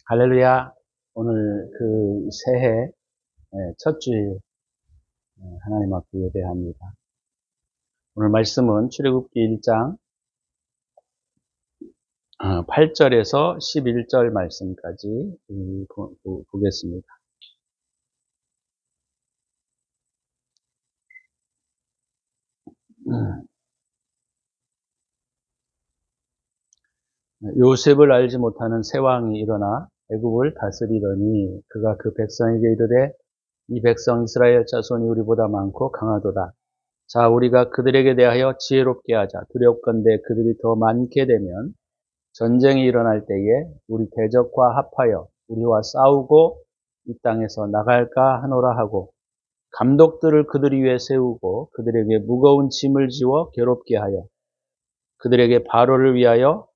할렐루야. 오늘 그 새해 첫 주일 하나님 앞에 예배합니다. 오늘 말씀은 출애굽기 1장 8절에서 11절 말씀까지 보겠습니다. 요셉을 알지 못하는 새 왕이 일어나 애굽을 다스리더니 그가 그 백성에게 이르되 이 백성 이스라엘 자손이 우리보다 많고 강하도다. 자, 우리가 그들에게 대하여 지혜롭게 하자. 두렵건대 그들이 더 많게 되면 전쟁이 일어날 때에 우리 대적과 합하여 우리와 싸우고 이 땅에서 나갈까 하노라 하고 감독들을 그들 위에 세우고 그들에게 무거운 짐을 지워 괴롭게 하여 그들에게 바로를 위하여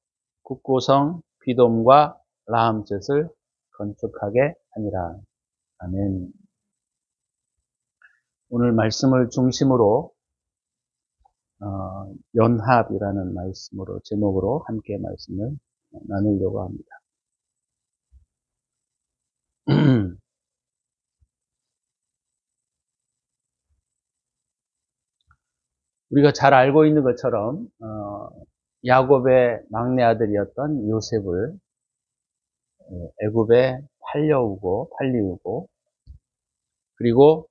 국고성 비돔과 라함셋을 건축하게 하니라. 아멘. 오늘 말씀을 중심으로 연합이라는 말씀으로 제목으로 함께 말씀을 나누려고 합니다. 우리가 잘 알고 있는 것처럼 야곱의 막내 아들이었던 요셉을 애굽에 팔리우고 그리고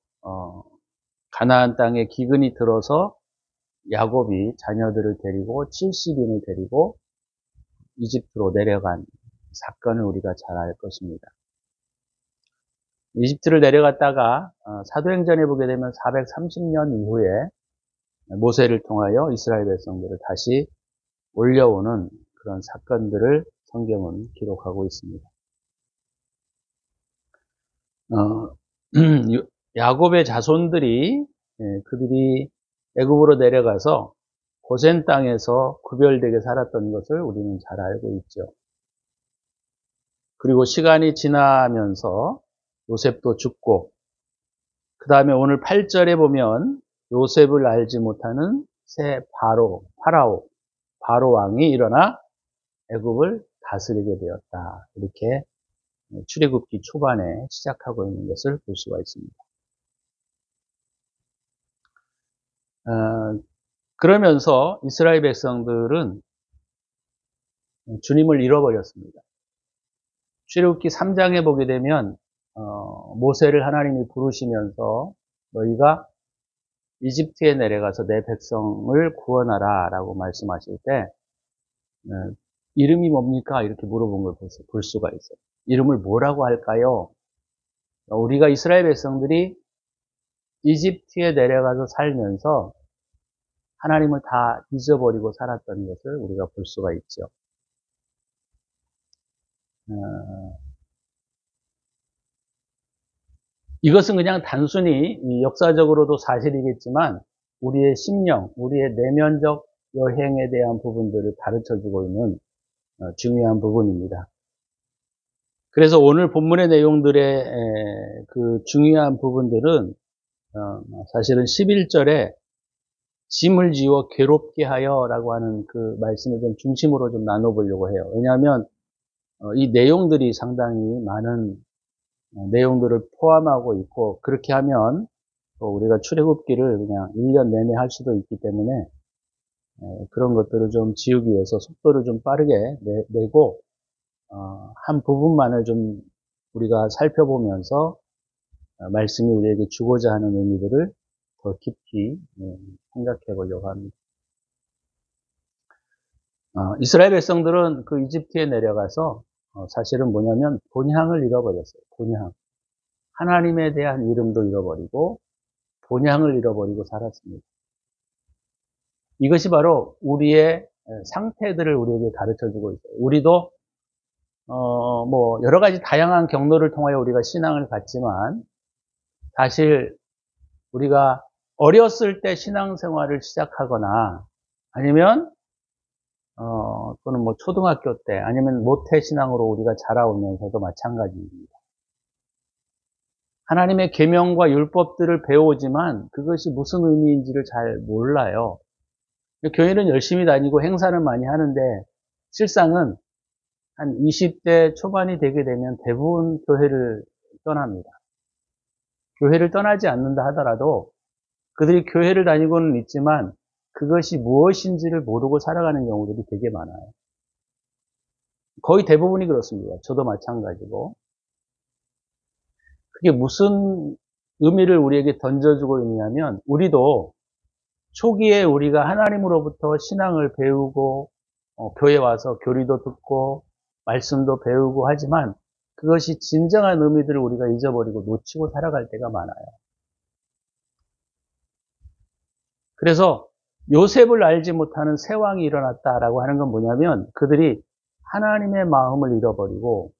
가나안 땅에 기근이 들어서 야곱이 자녀들을 데리고 70인을 데리고 이집트로 내려간 사건을 우리가 잘 알 것입니다. 이집트를 내려갔다가 사도행전에 보게 되면 430년 이후에 모세를 통하여 이스라엘 백성들을 다시 올려오는 그런 사건들을 성경은 기록하고 있습니다. 야곱의 자손들이 그들이 애굽으로 내려가서 고센 땅에서 구별되게 살았던 것을 우리는 잘 알고 있죠. 그리고 시간이 지나면서 요셉도 죽고 그 다음에 오늘 8절에 보면 요셉을 알지 못하는 새 바로 왕이 일어나 애굽을 다스리게 되었다. 이렇게 출애굽기 초반에 시작하고 있는 것을 볼 수가 있습니다. 그러면서 이스라엘 백성들은 주님을 잃어버렸습니다. 출애굽기 3장에 보게 되면 모세를 하나님이 부르시면서 너희가 이집트에 내려가서 내 백성을 구원하라 라고 말씀하실 때 이름이 뭡니까? 이렇게 물어본 걸 볼 수가 있어요. 이름을 뭐라고 할까요? 우리가 이스라엘 백성들이 이집트에 내려가서 살면서 하나님을 다 잊어버리고 살았던 것을 우리가 볼 수가 있죠. 이것은 그냥 단순히 역사적으로도 사실이겠지만 우리의 심령, 우리의 내면적 여행에 대한 부분들을 가르쳐주고 있는 중요한 부분입니다. 그래서 오늘 본문의 내용들의 그 중요한 부분들은 사실은 11절에 짐을 지워 괴롭게 하여 라고 하는 그 말씀을 좀 중심으로 좀 나눠보려고 해요. 왜냐하면 이 내용들이 상당히 많은 내용들을 포함하고 있고 그렇게 하면 우리가 출애굽기를 그냥 1년 내내 할 수도 있기 때문에 그런 것들을 좀 지우기 위해서 속도를 좀 빠르게 내고 한 부분만을 좀 우리가 살펴보면서 말씀이 우리에게 주고자 하는 의미들을 더 깊이 생각해 보려고 합니다. 이스라엘 백성들은 그 이집트에 내려가서 사실은 뭐냐면 본향을 잃어버렸어요. 본향. 하나님에 대한 이름도 잃어버리고 본향을 잃어버리고 살았습니다. 이것이 바로 우리의 상태들을 우리에게 가르쳐주고 있어요. 우리도 뭐 여러 가지 다양한 경로를 통하여 우리가 신앙을 갖지만 사실 우리가 어렸을 때 신앙생활을 시작하거나 아니면 또는 뭐 초등학교 때 아니면 모태신앙으로 우리가 자라오면서도 마찬가지입니다. 하나님의 계명과 율법들을 배우지만 그것이 무슨 의미인지를 잘 몰라요. 교회는 열심히 다니고 행사를 많이 하는데 실상은 한 20대 초반이 되게 되면 대부분 교회를 떠납니다. 교회를 떠나지 않는다 하더라도 그들이 교회를 다니고는 있지만 그것이 무엇인지를 모르고 살아가는 경우들이 되게 많아요. 거의 대부분이 그렇습니다. 저도 마찬가지고. 그게 무슨 의미를 우리에게 던져주고 있냐면 우리도 초기에 우리가 하나님으로부터 신앙을 배우고 교회 와서 교리도 듣고 말씀도 배우고 하지만 그것이 진정한 의미들을 우리가 잊어버리고 놓치고 살아갈 때가 많아요. 그래서 요셉을 알지 못하는 새 왕이 일어났다라고 하는 건 뭐냐면 그들이 하나님의 마음을 잃어버리고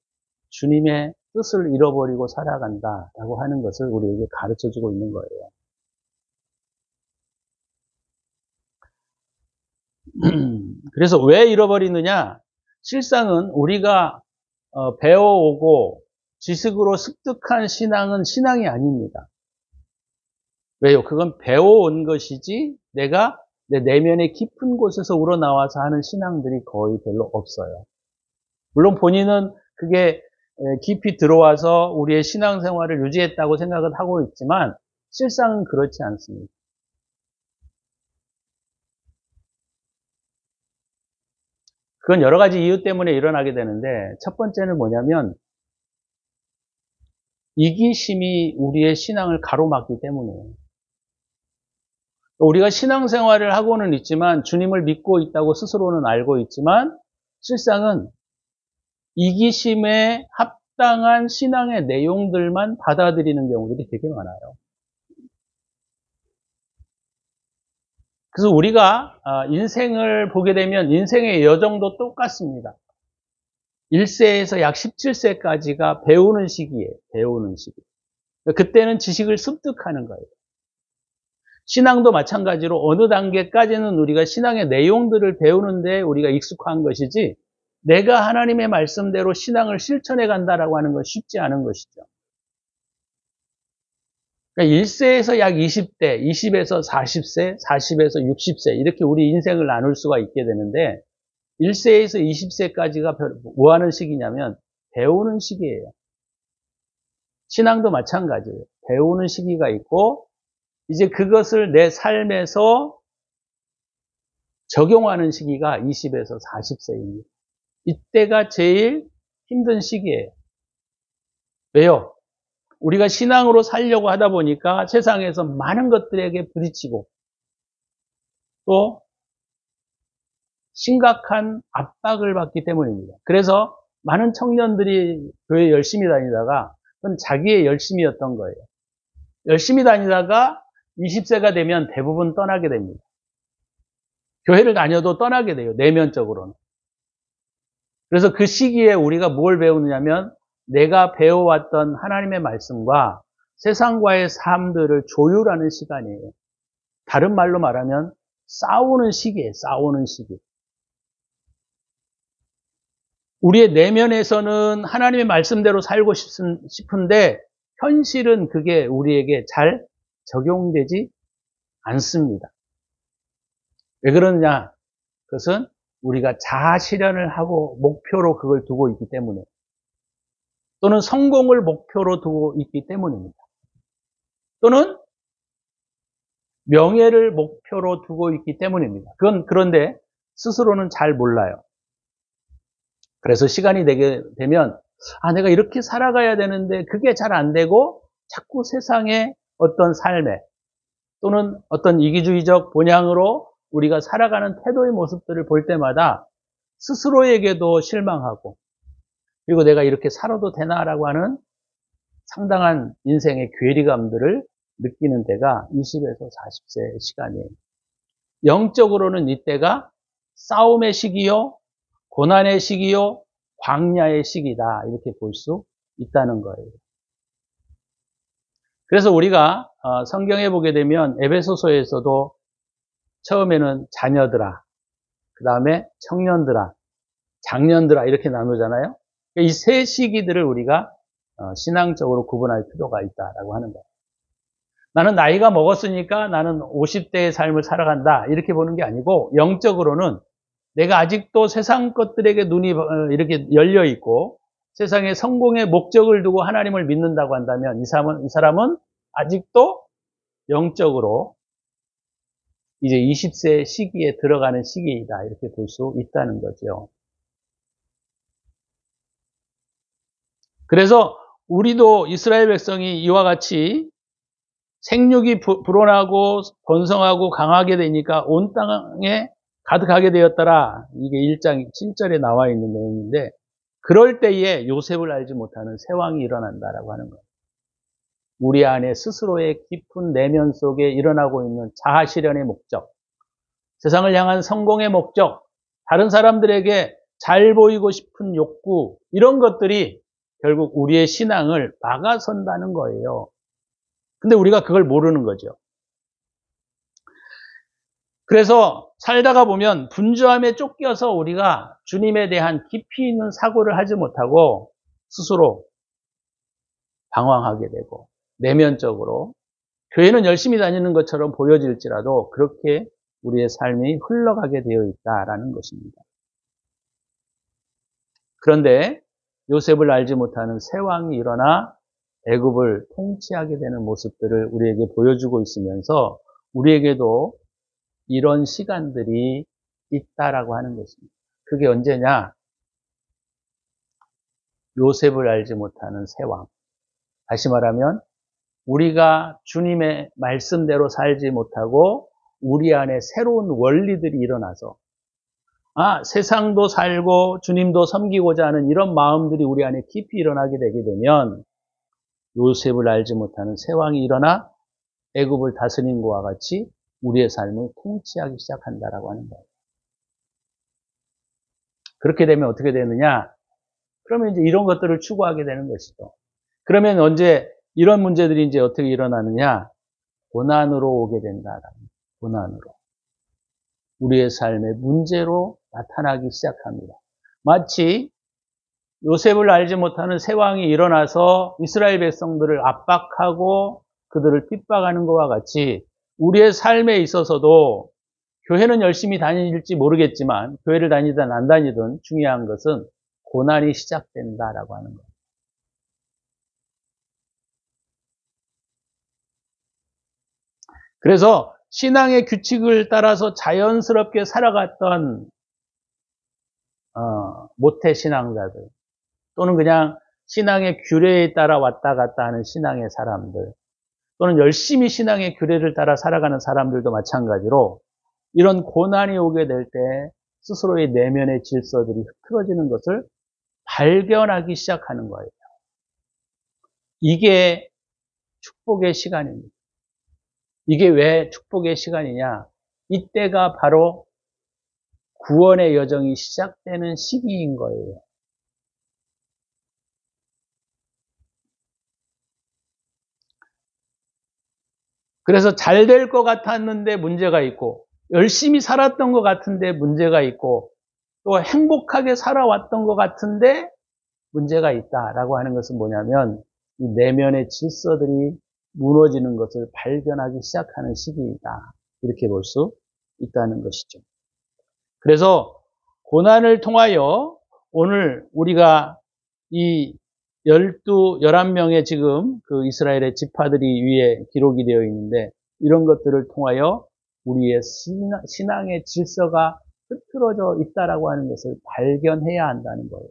주님의 뜻을 잃어버리고 살아간다라고 하는 것을 우리에게 가르쳐주고 있는 거예요. 그래서 왜 잃어버리느냐? 실상은 우리가 배워오고 지식으로 습득한 신앙은 신앙이 아닙니다. 왜요? 그건 배워온 것이지 내가 내 내면의 깊은 곳에서 우러나와서 하는 신앙들이 거의 별로 없어요. 물론 본인은 그게 깊이 들어와서 우리의 신앙생활을 유지했다고 생각을 하고 있지만 실상은 그렇지 않습니다. 그건 여러 가지 이유 때문에 일어나게 되는데 첫 번째는 뭐냐면 이기심이 우리의 신앙을 가로막기 때문이에요. 우리가 신앙생활을 하고는 있지만 주님을 믿고 있다고 스스로는 알고 있지만 실상은 이기심에 합당한 신앙의 내용들만 받아들이는 경우들이 되게 많아요. 그래서 우리가 인생을 보게 되면 인생의 여정도 똑같습니다. 1세에서 약 17세까지가 배우는 시기예요. 배우는 시기. 그때는 지식을 습득하는 거예요. 신앙도 마찬가지로 어느 단계까지는 우리가 신앙의 내용들을 배우는데 우리가 익숙한 것이지 내가 하나님의 말씀대로 신앙을 실천해 간다라고 하는 건 쉽지 않은 것이죠. 그러니까 1세에서 약 20대, 20에서 40세, 40에서 60세 이렇게 우리 인생을 나눌 수가 있게 되는데 1세에서 20세까지가 뭐 하는 시기냐면 배우는 시기예요. 신앙도 마찬가지예요. 배우는 시기가 있고 이제 그것을 내 삶에서 적용하는 시기가 20에서 40세입니다. 이때가 제일 힘든 시기예요. 왜요? 우리가 신앙으로 살려고 하다 보니까 세상에서 많은 것들에게 부딪히고 또 심각한 압박을 받기 때문입니다. 그래서 많은 청년들이 교회 열심히 다니다가 그건 자기의 열심이었던 거예요. 열심히 다니다가 20세가 되면 대부분 떠나게 됩니다. 교회를 다녀도 떠나게 돼요. 내면적으로는. 그래서 그 시기에 우리가 뭘 배우느냐면 내가 배워왔던 하나님의 말씀과 세상과의 삶들을 조율하는 시간이에요. 다른 말로 말하면 싸우는 시기예요. 싸우는 시기. 우리의 내면에서는 하나님의 말씀대로 살고 싶은데 현실은 그게 우리에게 잘 적용되지 않습니다. 왜 그러느냐? 그것은 우리가 자아 실현을 하고 목표로 그걸 두고 있기 때문에 또는 성공을 목표로 두고 있기 때문입니다. 또는 명예를 목표로 두고 있기 때문입니다. 그건 그런데 스스로는 잘 몰라요. 그래서 시간이 되게 되면 내가 이렇게 살아가야 되는데 그게 잘 안 되고 자꾸 세상의 어떤 삶에 또는 어떤 이기주의적 본향으로 우리가 살아가는 태도의 모습들을 볼 때마다 스스로에게도 실망하고 그리고 내가 이렇게 살아도 되나라고 하는 상당한 인생의 괴리감들을 느끼는 때가 20에서 40세 시간이에요. 영적으로는 이때가 싸움의 시기요, 고난의 시기요, 광야의 시기다 이렇게 볼 수 있다는 거예요. 그래서 우리가 성경에 보게 되면 에베소서에서도 처음에는 자녀들아, 그 다음에 청년들아, 장년들아 이렇게 나누잖아요. 이 세 시기들을 우리가 신앙적으로 구분할 필요가 있다라고 하는 거예요. 나는 나이가 먹었으니까 나는 50대의 삶을 살아간다 이렇게 보는 게 아니고 영적으로는 내가 아직도 세상 것들에게 눈이 이렇게 열려 있고 세상의 성공의 목적을 두고 하나님을 믿는다고 한다면 이 사람은 아직도 영적으로 이제 20세 시기에 들어가는 시기이다. 이렇게 볼 수 있다는 거죠. 그래서 우리도 이스라엘 백성이 이와 같이 생육이 불어나고 번성하고 강하게 되니까 온 땅에 가득하게 되었더라. 이게 1장 7절에 나와 있는 내용인데 그럴 때에 요셉을 알지 못하는 세왕이 일어난다라고 하는 거예요. 우리 안에 스스로의 깊은 내면 속에 일어나고 있는 자아실현의 목적, 세상을 향한 성공의 목적, 다른 사람들에게 잘 보이고 싶은 욕구, 이런 것들이 결국 우리의 신앙을 막아선다는 거예요. 근데 우리가 그걸 모르는 거죠. 그래서 살다가 보면 분주함에 쫓겨서 우리가 주님에 대한 깊이 있는 사고를 하지 못하고 스스로 방황하게 되고 내면적으로 교회는 열심히 다니는 것처럼 보여질지라도 그렇게 우리의 삶이 흘러가게 되어 있다라는 것입니다. 그런데 요셉을 알지 못하는 새 왕이 일어나 애굽을 통치하게 되는 모습들을 우리에게 보여주고 있으면서 우리에게도 이런 시간들이 있다라고 하는 것입니다. 그게 언제냐? 요셉을 알지 못하는 새 왕. 다시 말하면 우리가 주님의 말씀대로 살지 못하고 우리 안에 새로운 원리들이 일어나서 세상도 살고 주님도 섬기고자 하는 이런 마음들이 우리 안에 깊이 일어나게 되게 되면 요셉을 알지 못하는 새 왕이 일어나 애굽을 다스린 것과 같이 우리의 삶을 통치하기 시작한다라고 하는 거예요. 그렇게 되면 어떻게 되느냐? 그러면 이제 이런 것들을 추구하게 되는 것이죠. 그러면 언제 이런 문제들이 이제 어떻게 일어나느냐? 고난으로 오게 된다라는 거예요. 고난으로. 우리의 삶의 문제로 나타나기 시작합니다. 마치 요셉을 알지 못하는 새 왕이 일어나서 이스라엘 백성들을 압박하고 그들을 핍박하는 것과 같이 우리의 삶에 있어서도 교회는 열심히 다닐지 모르겠지만 교회를 다니든 안 다니든 중요한 것은 고난이 시작된다라고 하는 거예요. 그래서 신앙의 규칙을 따라서 자연스럽게 살아갔던 모태 신앙자들 또는 그냥 신앙의 규례에 따라 왔다 갔다 하는 신앙의 사람들 또는 열심히 신앙의 규례를 따라 살아가는 사람들도 마찬가지로 이런 고난이 오게 될 때 스스로의 내면의 질서들이 흐트러지는 것을 발견하기 시작하는 거예요. 이게 축복의 시간입니다. 이게 왜 축복의 시간이냐? 이때가 바로 구원의 여정이 시작되는 시기인 거예요. 그래서 잘 될 것 같았는데 문제가 있고 열심히 살았던 것 같은데 문제가 있고 또 행복하게 살아왔던 것 같은데 문제가 있다라고 하는 것은 뭐냐면 이 내면의 질서들이 무너지는 것을 발견하기 시작하는 시기이다. 이렇게 볼 수 있다는 것이죠. 그래서 고난을 통하여 오늘 우리가 이 11명의 지금 그 이스라엘의 지파들이 위에 기록이 되어 있는데 이런 것들을 통하여 우리의 신앙의 질서가 흐트러져 있다라고 하는 것을 발견해야 한다는 거예요.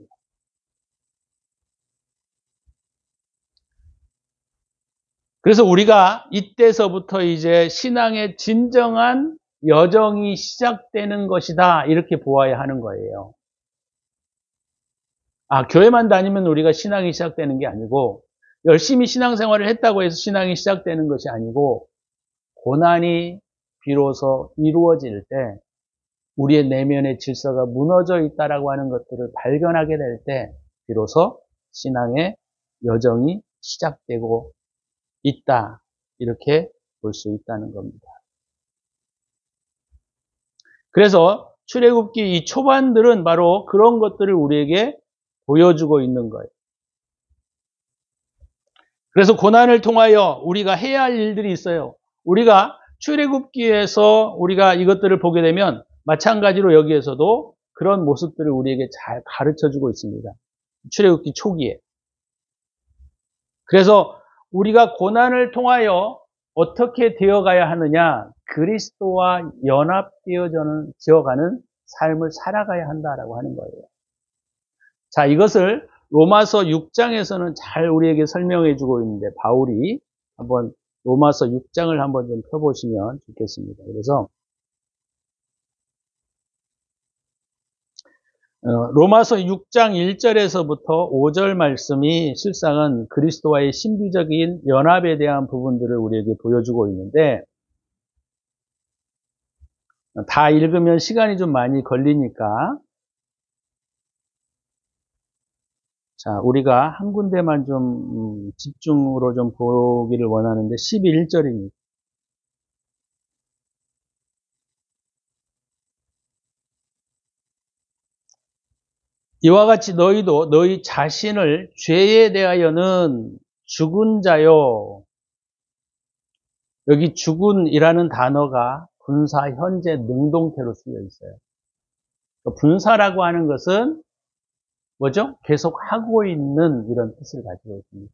그래서 우리가 이때서부터 이제 신앙의 진정한 여정이 시작되는 것이다. 이렇게 보아야 하는 거예요. 교회만 다니면 우리가 신앙이 시작되는 게 아니고 열심히 신앙생활을 했다고 해서 신앙이 시작되는 것이 아니고 고난이 비로소 이루어질 때 우리의 내면의 질서가 무너져 있다라고 하는 것들을 발견하게 될 때 비로소 신앙의 여정이 시작되고 있다. 이렇게 볼 수 있다는 겁니다. 그래서 출애굽기 이 초반들은 바로 그런 것들을 우리에게 보여주고 있는 거예요. 그래서 고난을 통하여 우리가 해야 할 일들이 있어요. 우리가 출애굽기에서 우리가 이것들을 보게 되면 마찬가지로 여기에서도 그런 모습들을 우리에게 잘 가르쳐주고 있습니다. 출애굽기 초기에. 그래서 우리가 고난을 통하여 어떻게 되어가야 하느냐? 그리스도와 연합되어가는 삶을 살아가야 한다라고 하는 거예요. 자, 이것을 로마서 6장에서는 잘 우리에게 설명해 주고 있는데, 바울이 한번 로마서 6장을 한번 좀 펴보시면 좋겠습니다. 그래서 로마서 6장 1절에서부터 5절 말씀이 실상은 그리스도와의 신비적인 연합에 대한 부분들을 우리에게 보여주고 있는데, 다 읽으면 시간이 좀 많이 걸리니까, 자, 우리가 한 군데만 좀 집중으로 좀 보기를 원하는데, 11절입니다. 이와 같이 너희도 너희 자신을 죄에 대하여는 죽은 자요. 여기 죽은이라는 단어가 분사 현재 능동태로 쓰여 있어요. 분사라고 하는 것은 뭐죠? 계속 하고 있는 이런 뜻을 가지고 있습니다.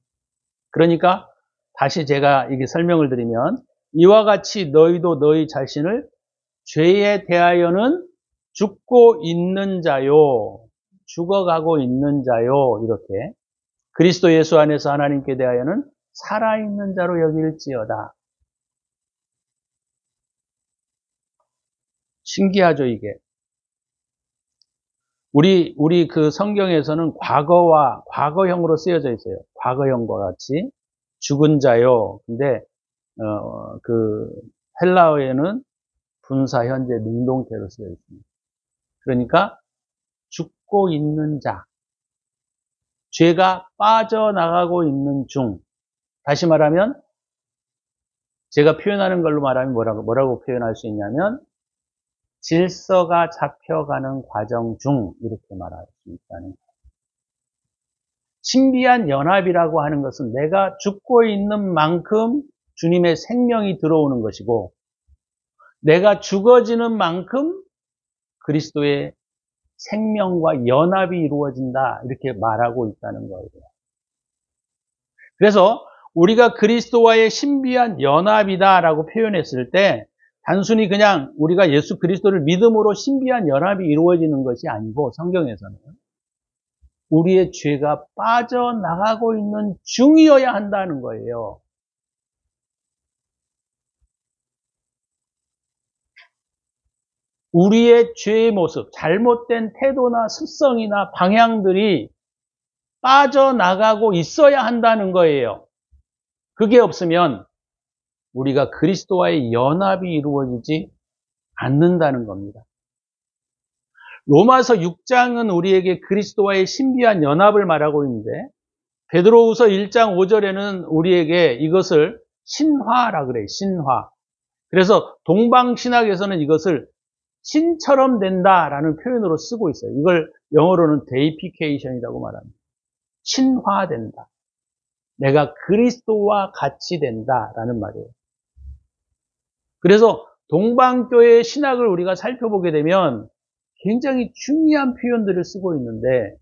그러니까 다시 제가 이게 설명을 드리면, 이와 같이 너희도 너희 자신을 죄에 대하여는 죽고 있는 자요. 죽어가고 있는 자요. 이렇게 그리스도 예수 안에서 하나님께 대하여는 살아있는 자로 여길지어다. 신기하죠, 이게. 우리 그 성경에서는 과거형으로 쓰여져 있어요. 과거형과 같이 죽은 자요. 근데 그 헬라어에는 분사 현재 능동태로 쓰여 있습니다. 그러니까 죽고 있는 자, 죄가 빠져나가고 있는 중. 다시 말하면 제가 표현하는 걸로 말하면 뭐라고 표현할 수 있냐면, 질서가 잡혀가는 과정 중, 이렇게 말할 수 있다는 거예요. 신비한 연합이라고 하는 것은 내가 죽고 있는 만큼 주님의 생명이 들어오는 것이고, 내가 죽어지는 만큼 그리스도의 생명과 연합이 이루어진다, 이렇게 말하고 있다는 거예요. 그래서 우리가 그리스도와의 신비한 연합이다라고 표현했을 때, 단순히 그냥 우리가 예수 그리스도를 믿음으로 신비한 연합이 이루어지는 것이 아니고, 성경에서는 우리의 죄가 빠져나가고 있는 중이어야 한다는 거예요. 우리의 죄의 모습, 잘못된 태도나 습성이나 방향들이 빠져나가고 있어야 한다는 거예요. 그게 없으면 우리가 그리스도와의 연합이 이루어지지 않는다는 겁니다. 로마서 6장은 우리에게 그리스도와의 신비한 연합을 말하고 있는데, 베드로후서 1장 5절에는 우리에게 이것을 신화라 그래요. 신화. 그래서 동방신학에서는 이것을 신처럼 된다라는 표현으로 쓰고 있어요. 이걸 영어로는 데이피케이션이라고 말합니다. 신화된다. 내가 그리스도와 같이 된다라는 말이에요. 그래서 동방교회의 신학을 우리가 살펴보게 되면 굉장히 중요한 표현들을 쓰고 있는데,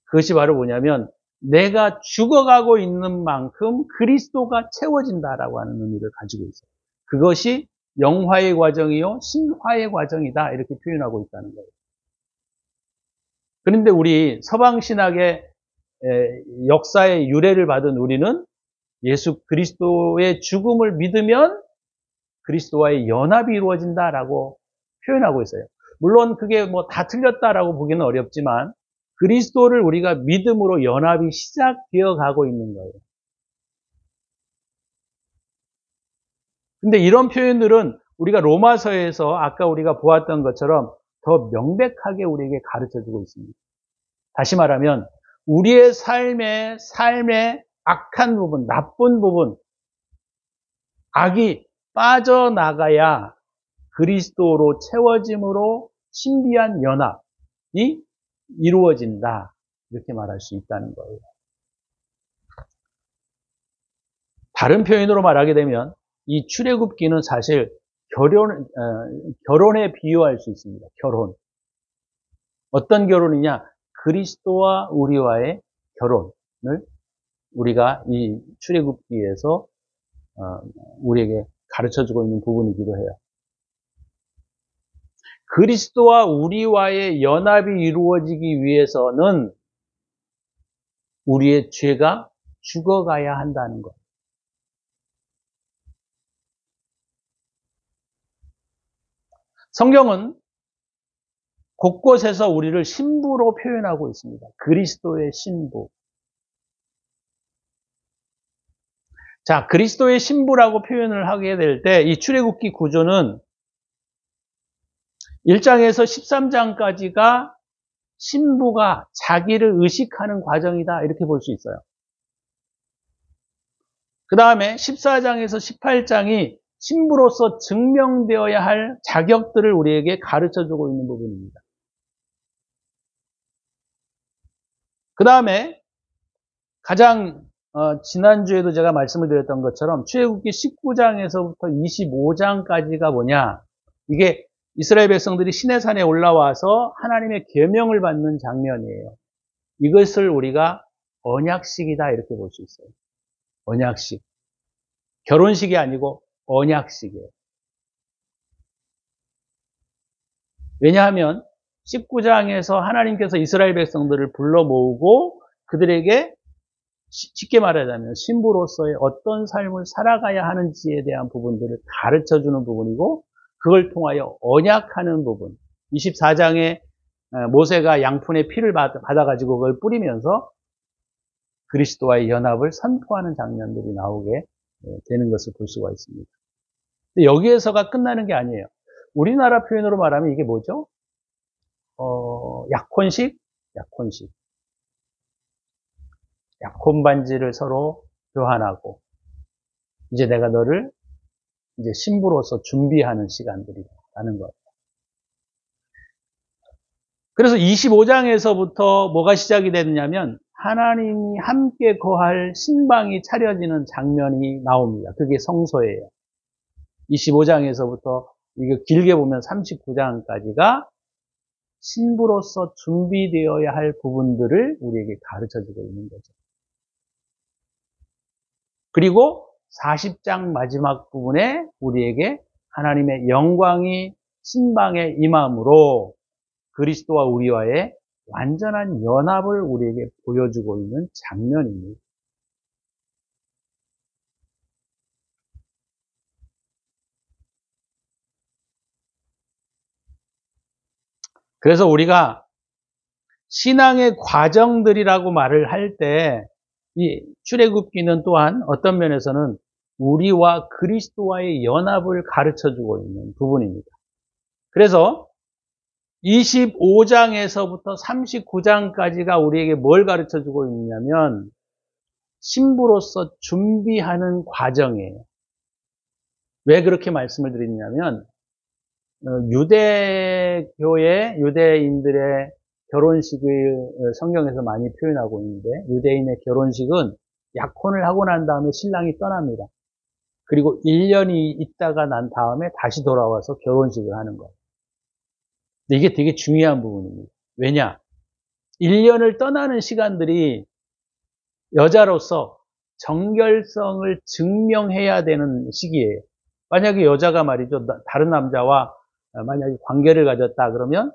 그것이 바로 뭐냐면, 내가 죽어가고 있는 만큼 그리스도가 채워진다라고 하는 의미를 가지고 있어요. 그것이 영화의 과정이요 신화의 과정이다, 이렇게 표현하고 있다는 거예요. 그런데 우리 서방신학의 역사의 유래를 받은 우리는 예수 그리스도의 죽음을 믿으면 그리스도와의 연합이 이루어진다라고 표현하고 있어요. 물론 그게 뭐 다 틀렸다라고 보기는 어렵지만, 그리스도를 우리가 믿음으로 연합이 시작되어 가고 있는 거예요. 근데 이런 표현들은 우리가 로마서에서 아까 우리가 보았던 것처럼 더 명백하게 우리에게 가르쳐주고 있습니다. 다시 말하면 우리의 삶의 악한 부분, 나쁜 부분, 악이 빠져나가야 그리스도로 채워짐으로 신비한 연합이 이루어진다, 이렇게 말할 수 있다는 거예요. 다른 표현으로 말하게 되면 이 출애굽기는 사실 결혼에 비유할 수 있습니다. 결혼. 어떤 결혼이냐? 그리스도와 우리와의 결혼을 우리가 이 출애굽기에서 우리에게 가르쳐주고 있는 부분이기도 해요. 그리스도와 우리와의 연합이 이루어지기 위해서는 우리의 죄가 죽어가야 한다는 것. 성경은 곳곳에서 우리를 신부로 표현하고 있습니다. 그리스도의 신부. 자, 그리스도의 신부라고 표현을 하게 될 때 이 출애굽기 구조는 1장에서 13장까지가 신부가 자기를 의식하는 과정이다 이렇게 볼 수 있어요. 그 다음에 14장에서 18장이 신부로서 증명되어야 할 자격들을 우리에게 가르쳐주고 있는 부분입니다. 그 다음에 가장 지난주에도 제가 말씀을 드렸던 것처럼 출애굽기 19장에서부터 25장까지가 뭐냐, 이게 이스라엘 백성들이 시내산에 올라와서 하나님의 계명을 받는 장면이에요. 이것을 우리가 언약식이다 이렇게 볼 수 있어요. 언약식. 결혼식이 아니고 언약식이에요. 왜냐하면 19장에서 하나님께서 이스라엘 백성들을 불러 모으고 그들에게 쉽게 말하자면 신부로서의 어떤 삶을 살아가야 하는지에 대한 부분들을 가르쳐주는 부분이고, 그걸 통하여 언약하는 부분. 24장에 모세가 양푼의 피를 받아가지고 그걸 뿌리면서 그리스도와의 연합을 선포하는 장면들이 나오게 되는 것을 볼 수가 있습니다. 근데 여기에서가 끝나는 게 아니에요. 우리나라 표현으로 말하면 이게 뭐죠? 약혼식? 약혼식. 약혼 반지를 서로 교환하고, 이제 내가 너를 이제 신부로서 준비하는 시간들이라는 거예요. 그래서 25장에서부터 뭐가 시작이 됐냐면 하나님이 함께 거할 신방이 차려지는 장면이 나옵니다. 그게 성소예요. 25장에서부터 이거 길게 보면 39장까지가 신부로서 준비되어야 할 부분들을 우리에게 가르쳐주고 있는 거죠. 그리고 40장 마지막 부분에 우리에게 하나님의 영광이 신방에 임함으로 그리스도와 우리와의 완전한 연합을 우리에게 보여주고 있는 장면입니다. 그래서 우리가 신앙의 과정들이라고 말을 할 때 이 출애굽기는 또한 어떤 면에서는 우리와 그리스도와의 연합을 가르쳐주고 있는 부분입니다. 그래서 25장에서부터 39장까지가 우리에게 뭘 가르쳐주고 있냐면 신부로서 준비하는 과정이에요. 왜 그렇게 말씀을 드리냐면 유대인들의 결혼식을 성경에서 많이 표현하고 있는데, 유대인의 결혼식은 약혼을 하고 난 다음에 신랑이 떠납니다. 그리고 1년이 있다가 난 다음에 다시 돌아와서 결혼식을 하는 거예요. 근데 이게 되게 중요한 부분입니다. 왜냐? 1년을 떠나는 시간들이 여자로서 정결성을 증명해야 되는 시기예요. 만약에 여자가 말이죠, 다른 남자와 만약에 관계를 가졌다 그러면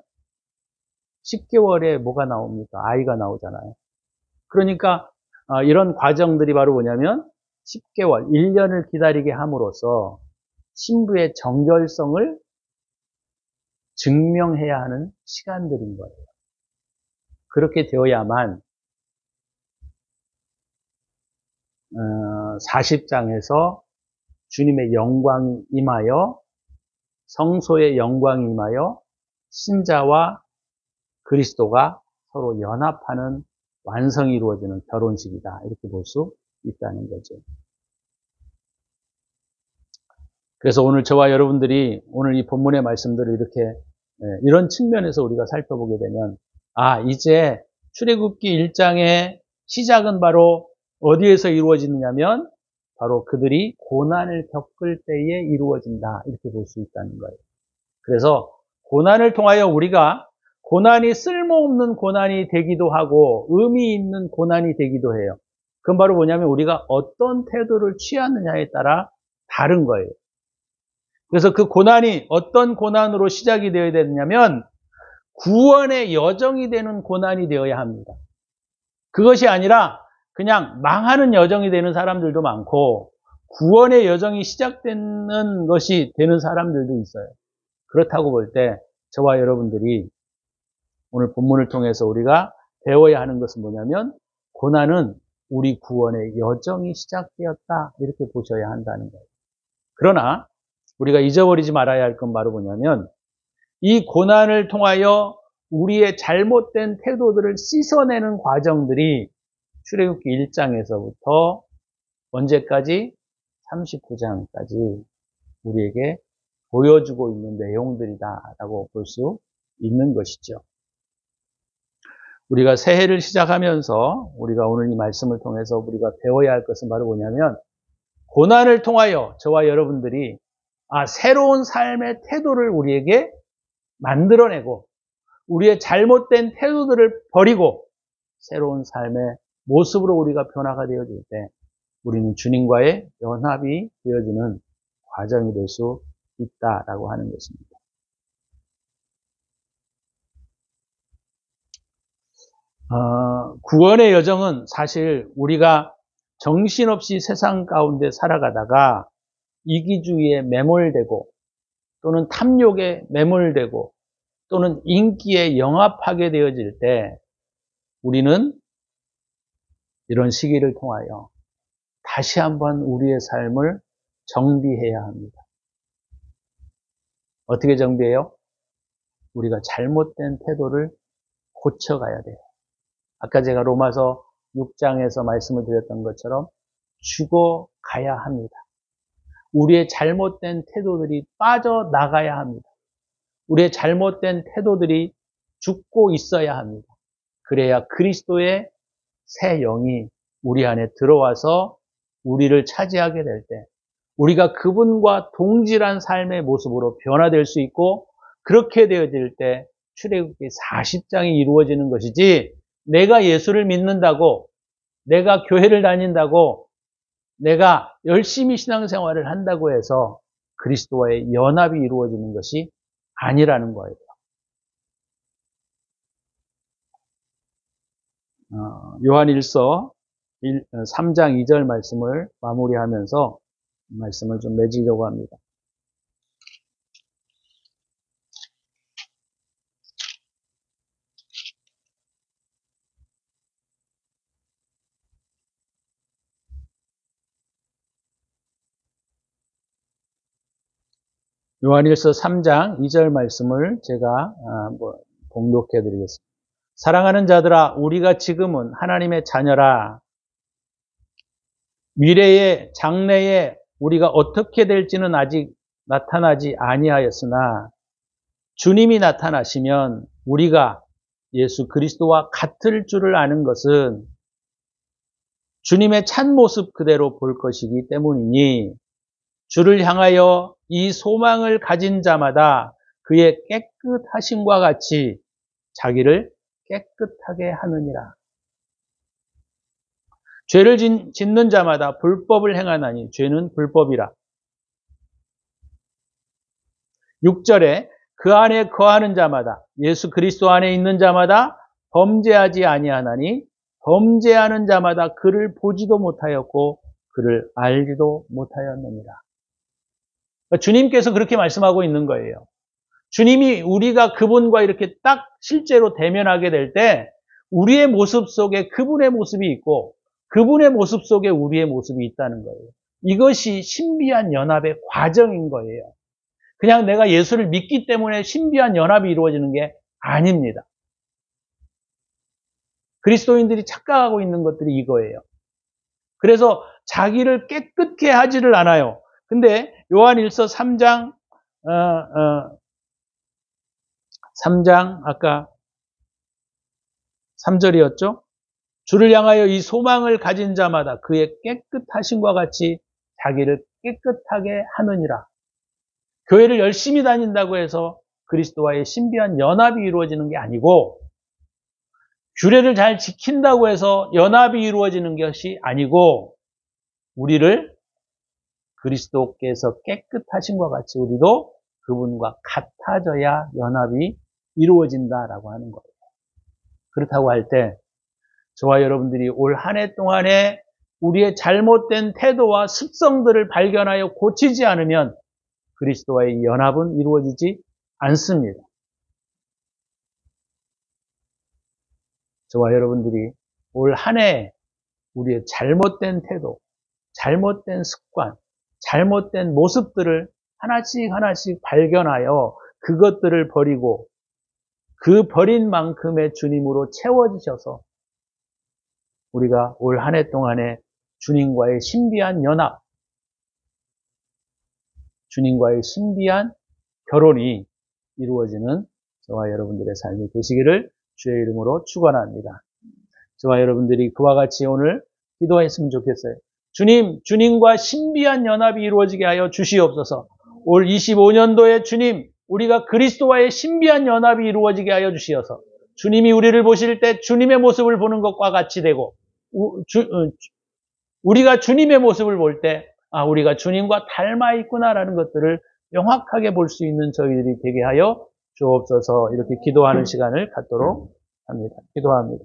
10개월에 뭐가 나옵니까? 아이가 나오잖아요. 그러니까 이런 과정들이 바로 뭐냐면 10개월, 1년을 기다리게 함으로써 신부의 정결성을 증명해야 하는 시간들인 거예요. 그렇게 되어야만 40장에서 주님의 영광이 임하여, 성소의 영광이 임하여 신자와 그리스도가 서로 연합하는 완성이 이루어지는 결혼식이다, 이렇게 볼 수 있다는 거죠. 그래서 오늘 저와 여러분들이 오늘 이 본문의 말씀들을 이렇게 이런 측면에서 우리가 살펴보게 되면, 이제 출애굽기 1장의 시작은 바로 어디에서 이루어지느냐면 바로 그들이 고난을 겪을 때에 이루어진다, 이렇게 볼 수 있다는 거예요. 그래서 고난을 통하여 우리가 고난이 쓸모없는 고난이 되기도 하고 의미 있는 고난이 되기도 해요. 그건 바로 뭐냐면 우리가 어떤 태도를 취하느냐에 따라 다른 거예요. 그래서 그 고난이 어떤 고난으로 시작이 되어야 되느냐면 구원의 여정이 되는 고난이 되어야 합니다. 그것이 아니라 그냥 망하는 여정이 되는 사람들도 많고 구원의 여정이 시작되는 것이 되는 사람들도 있어요. 그렇다고 볼 때 저와 여러분들이 오늘 본문을 통해서 우리가 배워야 하는 것은 뭐냐면 고난은 우리 구원의 여정이 시작되었다 이렇게 보셔야 한다는 거예요. 그러나 우리가 잊어버리지 말아야 할 건 바로 뭐냐면 이 고난을 통하여 우리의 잘못된 태도들을 씻어내는 과정들이 출애굽기 1장에서부터 언제까지? 39장까지 우리에게 보여주고 있는 내용들이다라고 볼 수 있는 것이죠. 우리가 새해를 시작하면서 우리가 오늘 이 말씀을 통해서 우리가 배워야 할 것은 바로 뭐냐면 고난을 통하여 저와 여러분들이 새로운 삶의 태도를 우리에게 만들어내고 우리의 잘못된 태도들을 버리고 새로운 삶의 모습으로 우리가 변화가 되어질 때 우리는 주님과의 연합이 되어지는 과정이 될 수 있다라고 하는 것입니다. 구원의 여정은 사실 우리가 정신없이 세상 가운데 살아가다가 이기주의에 매몰되고 또는 탐욕에 매몰되고 또는 인기에 영합하게 되어질 때 우리는 이런 시기를 통하여 다시 한번 우리의 삶을 정비해야 합니다. 어떻게 정비해요? 우리가 잘못된 태도를 고쳐가야 돼요. 아까 제가 로마서 6장에서 말씀을 드렸던 것처럼 죽어가야 합니다. 우리의 잘못된 태도들이 빠져나가야 합니다. 우리의 잘못된 태도들이 죽고 있어야 합니다. 그래야 그리스도의 새 영이 우리 안에 들어와서 우리를 차지하게 될 때 우리가 그분과 동질한 삶의 모습으로 변화될 수 있고 그렇게 되어질 때 출애굽기 40장이 이루어지는 것이지 내가 예수를 믿는다고 내가 교회를 다닌다고 내가 열심히 신앙생활을 한다고 해서 그리스도와의 연합이 이루어지는 것이 아니라는 거예요. 요한일서 3장 2절 말씀을 마무리하면서 말씀을 좀 맺으려고 합니다. 요한일서 3장 2절 말씀을 제가 봉독해 드리겠습니다. 사랑하는 자들아, 우리가 지금은 하나님의 자녀라. 미래의 장래에 우리가 어떻게 될지는 아직 나타나지 아니하였으나 주님이 나타나시면 우리가 예수 그리스도와 같을 줄을 아는 것은 주님의 참모습 그대로 볼 것이기 때문이니 주를 향하여 이 소망을 가진 자마다 그의 깨끗하심과 같이 자기를 깨끗하게 하느니라. 죄를 짓는 자마다 불법을 행하나니 죄는 불법이라. 6절에 그 안에 거하는 자마다 예수 그리스도 안에 있는 자마다 범죄하지 아니하나니 범죄하는 자마다 그를 보지도 못하였고 그를 알지도 못하였느니라. 그러니까 주님께서 그렇게 말씀하고 있는 거예요. 주님이 우리가 그분과 이렇게 딱 실제로 대면하게 될 때 우리의 모습 속에 그분의 모습이 있고 그분의 모습 속에 우리의 모습이 있다는 거예요. 이것이 신비한 연합의 과정인 거예요. 그냥 내가 예수를 믿기 때문에 신비한 연합이 이루어지는 게 아닙니다. 그리스도인들이 착각하고 있는 것들이 이거예요. 그래서 자기를 깨끗게 하지를 않아요. 근데 요한일서 3장 3장 아까 3절이었죠? 주를 향하여 이 소망을 가진 자마다 그의 깨끗하심과 같이 자기를 깨끗하게 하느니라. 교회를 열심히 다닌다고 해서 그리스도와의 신비한 연합이 이루어지는 게 아니고, 규례를 잘 지킨다고 해서 연합이 이루어지는 것이 아니고, 우리를 그리스도께서 깨끗하신 것 같이 우리도 그분과 같아져야 연합이 이루어진다라고 하는 거예요. 그렇다고 할 때 저와 여러분들이 올 한 해 동안에 우리의 잘못된 태도와 습성들을 발견하여 고치지 않으면 그리스도와의 연합은 이루어지지 않습니다. 저와 여러분들이 올 한 해 우리의 잘못된 태도, 잘못된 습관, 잘못된 모습들을 하나씩 발견하여 그것들을 버리고 그 버린 만큼의 주님으로 채워지셔서 우리가 올 한 해 동안에 주님과의 신비한 연합, 주님과의 신비한 결혼이 이루어지는 저와 여러분들의 삶이 되시기를 주의 이름으로 축원합니다. 저와 여러분들이 그와 같이 오늘 기도했으면 좋겠어요. 주님, 주님과 신비한 연합이 이루어지게 하여 주시옵소서. 올 25년도에 주님, 우리가 그리스도와의 신비한 연합이 이루어지게 하여 주시어서 주님이 우리를 보실 때 주님의 모습을 보는 것과 같이 되고 우리가 주님의 모습을 볼 때 우리가 주님과 닮아 있구나라는 것들을 명확하게 볼 수 있는 저희들이 되게 하여 주옵소서. 이렇게 기도하는 시간을 갖도록 합니다. 기도합니다.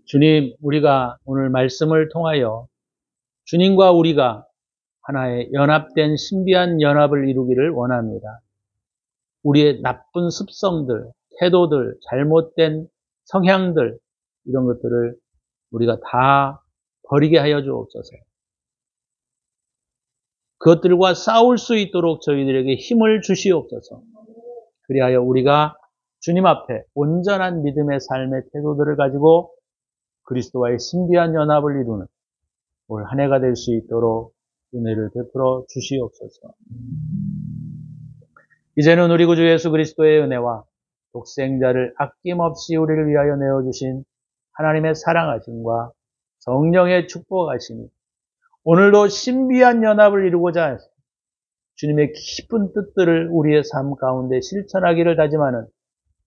주님, 우리가 오늘 말씀을 통하여 주님과 우리가 하나의 연합된 신비한 연합을 이루기를 원합니다. 우리의 나쁜 습성들, 태도들, 잘못된 성향들, 이런 것들을 우리가 다 버리게 하여 주옵소서. 그것들과 싸울 수 있도록 저희들에게 힘을 주시옵소서. 그리하여 우리가 주님 앞에 온전한 믿음의 삶의 태도들을 가지고 그리스도와의 신비한 연합을 이루는 올 한 해가 될 수 있도록 은혜를 베풀어 주시옵소서. 이제는 우리 구주 예수 그리스도의 은혜와 독생자를 아낌없이 우리를 위하여 내어주신 하나님의 사랑하심과 성령의 축복하심이 오늘도 신비한 연합을 이루고자 주님의 깊은 뜻들을 우리의 삶 가운데 실천하기를 다짐하는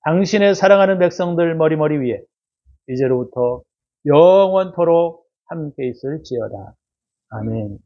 당신의 사랑하는 백성들 머리머리 위에 이제로부터 영원토록 함께 있을지어다. 아멘.